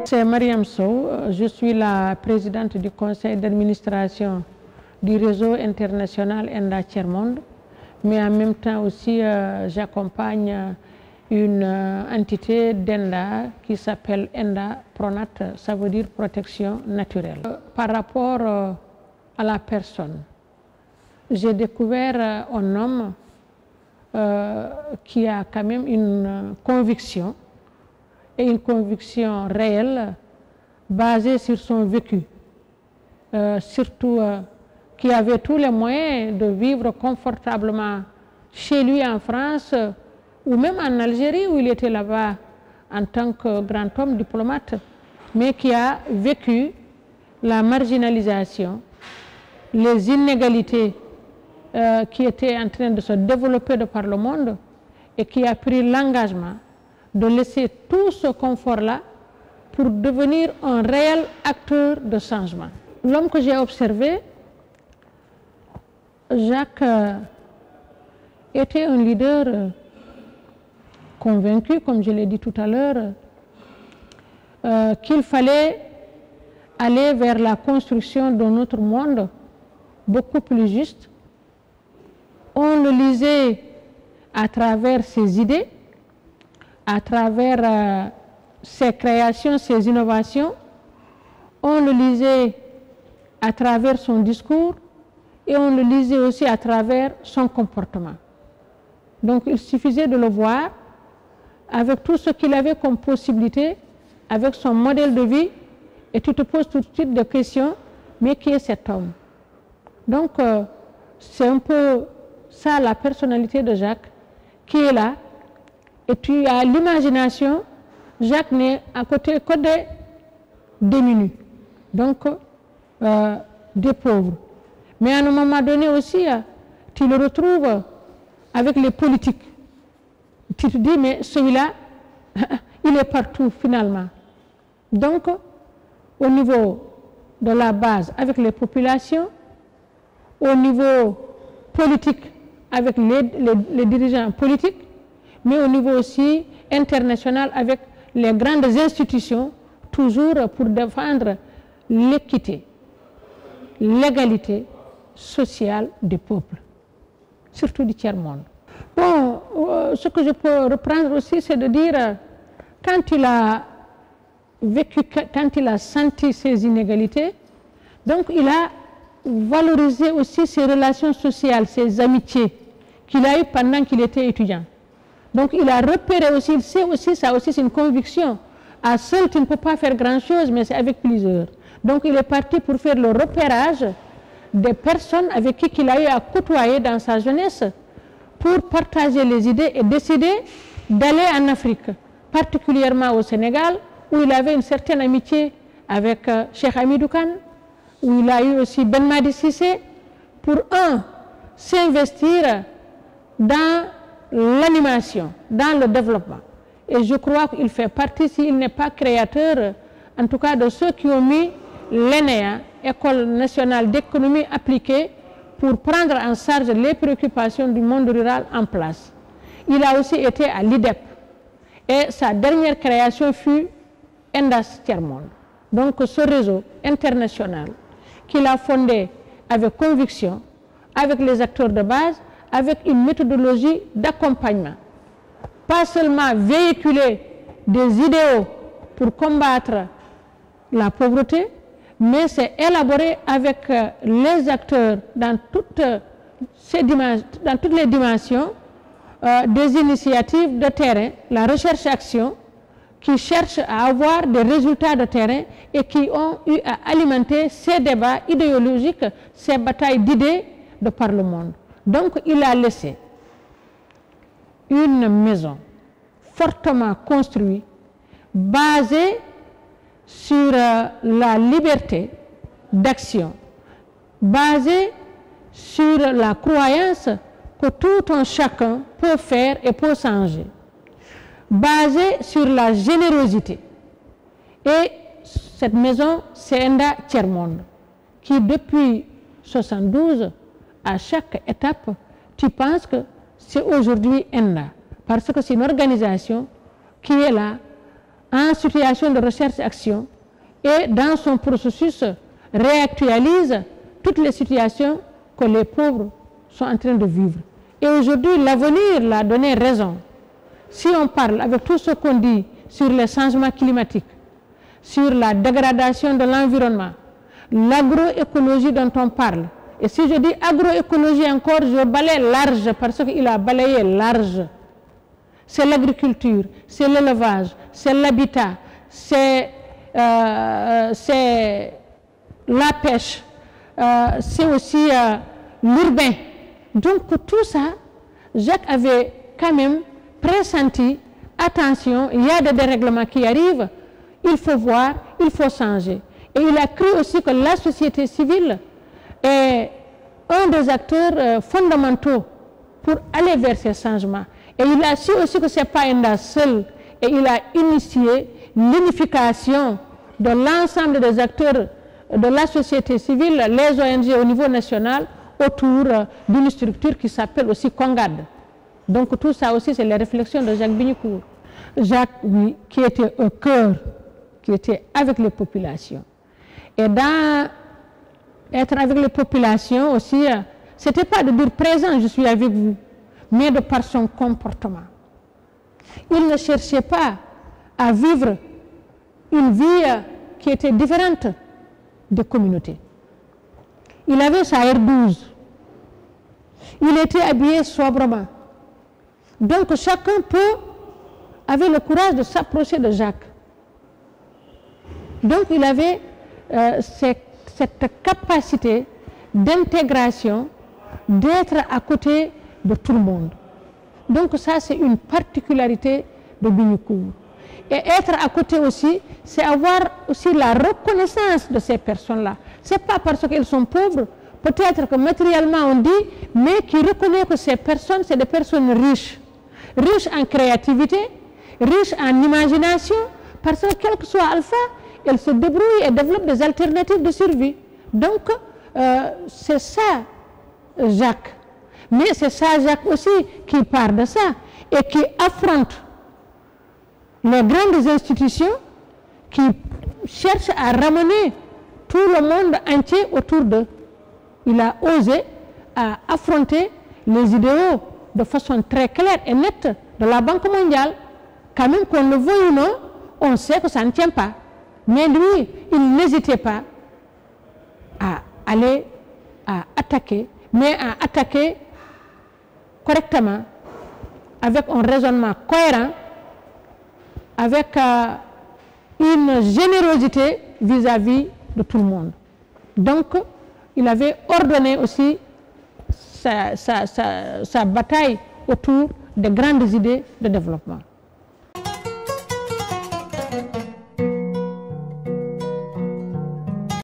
C'est Mariam Sow, je suis la présidente du conseil d'administration du réseau international ENDA Tiers-Monde, mais en même temps aussi j'accompagne une entité d'ENDA qui s'appelle ENDA Pronat, ça veut dire protection naturelle. Par rapport à la personne, j'ai découvert un homme qui a quand même une conviction, et une conviction réelle basée sur son vécu, surtout qui avait tous les moyens de vivre confortablement chez lui en France ou même en Algérie où il était là-bas en tant que grand homme diplomate, mais qui a vécu la marginalisation, les inégalités qui étaient en train de se développer de par le monde et qui a pris l'engagement de laisser tout ce confort-là pour devenir un réel acteur de changement. L'homme que j'ai observé, Jacques, était un leader convaincu, comme je l'ai dit tout à l'heure, qu'il fallait aller vers la construction d'un autre monde beaucoup plus juste. On le lisait à travers ses idées, à travers ses créations, ses innovations. On le lisait à travers son discours et on le lisait aussi à travers son comportement. Donc il suffisait de le voir avec tout ce qu'il avait comme possibilité, avec son modèle de vie, et tu te poses tout de suite des questions, mais qui est cet homme? Donc c'est un peu ça la personnalité de Jacques qui est là. Et tu as l'imagination, Jacques n'est à côté que des démunis, donc des pauvres. Mais à un moment donné aussi, tu le retrouves avec les politiques. Tu te dis, mais celui-là, il est partout finalement. Donc, au niveau de la base, avec les populations, au niveau politique, avec les dirigeants politiques, mais au niveau aussi international avec les grandes institutions, toujours pour défendre l'équité, l'égalité sociale des peuples, surtout du tiers-monde. Bon, ce que je peux reprendre aussi, c'est de dire, quand il a vécu, quand il a senti ces inégalités, donc il a valorisé aussi ses relations sociales, ses amitiés qu'il a eues pendant qu'il était étudiant. Donc il a repéré aussi, il sait aussi, ça aussi c'est une conviction. À seul, tu ne peux pas faire grand-chose, mais c'est avec plusieurs. Donc il est parti pour faire le repérage des personnes avec qui il a eu à côtoyer dans sa jeunesse pour partager les idées et décider d'aller en Afrique, particulièrement au Sénégal, où il avait une certaine amitié avec Cheikh Hamidou Kane, où il a eu aussi Ben Madi Cissé, pour s'investir dans l'animation, dans le développement. Et je crois qu'il fait partie, s'il n'est pas créateur, en tout cas de ceux qui ont mis l'ENEA, École nationale d'économie appliquée, pour prendre en charge les préoccupations du monde rural en place. Il a aussi été à l'IDEP et sa dernière création fut ENDA Tiers-Monde. Donc ce réseau international qu'il a fondé avec conviction, avec les acteurs de base, avec une méthodologie d'accompagnement. Pas seulement véhiculer des idéaux pour combattre la pauvreté, mais c'est élaboré avec les acteurs dans toutes les dimensions des initiatives de terrain, la recherche-action, qui cherchent à avoir des résultats de terrain et qui ont eu à alimenter ces débats idéologiques, ces batailles d'idées de par le monde. Donc il a laissé une maison fortement construite, basée sur la liberté d'action, basée sur la croyance que tout un chacun peut faire et peut changer, basée sur la générosité. Et cette maison, c'est ENDA Tiers-Monde, qui depuis 1972, à chaque étape, tu penses que c'est aujourd'hui ENDA, parce que c'est une organisation qui est là en situation de recherche-action et dans son processus réactualise toutes les situations que les pauvres sont en train de vivre. Et aujourd'hui, l'avenir l'a donné raison. Si on parle avec tout ce qu'on dit sur les changements climatiques, sur la dégradation de l'environnement, l'agroécologie dont on parle, et si je dis agroécologie encore, je balaye large parce qu'il a balayé large. C'est l'agriculture, c'est l'élevage, c'est l'habitat, c'est la pêche, c'est aussi l'urbain. Donc pour tout ça, Jacques avait quand même pressenti, attention, il y a des dérèglements qui arrivent, il faut voir, il faut changer. Et il a cru aussi que la société civile est un des acteurs fondamentaux pour aller vers ces changements. Et il a su aussi que ce n'est pas un seul, et il a initié l'unification de l'ensemble des acteurs de la société civile, les ONG au niveau national, autour d'une structure qui s'appelle aussi CONGAD. Donc tout ça aussi, c'est les réflexions de Jacques Bignicourt. Jacques, oui, qui était au cœur, qui était avec les populations. Et dans être avec les populations aussi, ce n'était pas de dire présent, je suis avec vous, mais de par son comportement. Il ne cherchait pas à vivre une vie qui était différente des communautés. Il avait sa R12. Il était habillé sobrement. Donc chacun avait le courage de s'approcher de Jacques. Donc il avait cette capacité d'intégration, d'être à côté de tout le monde. Donc ça, c'est une particularité de Bignicourt. Et être à côté aussi, c'est avoir aussi la reconnaissance de ces personnes-là. Ce n'est pas parce qu'elles sont pauvres, peut-être que matériellement on dit, mais qui reconnaît que ces personnes, c'est des personnes riches. Riches en créativité, riches en imagination, parce que quel que soit Alpha, elles se débrouillent et développent des alternatives de survie. Donc, c'est ça, Jacques. Mais c'est ça, Jacques aussi, qui part de ça et qui affronte les grandes institutions qui cherchent à ramener tout le monde entier autour d'eux. Il a osé affronter les idéaux de façon très claire et nette de la Banque mondiale. Quand même qu'on le veuille ou non, on sait que ça ne tient pas. Mais lui, il n'hésitait pas à aller à attaquer, mais à attaquer correctement, avec un raisonnement cohérent, avec une générosité vis-à-vis de tout le monde. Donc, il avait ordonné aussi sa bataille autour des grandes idées de développement.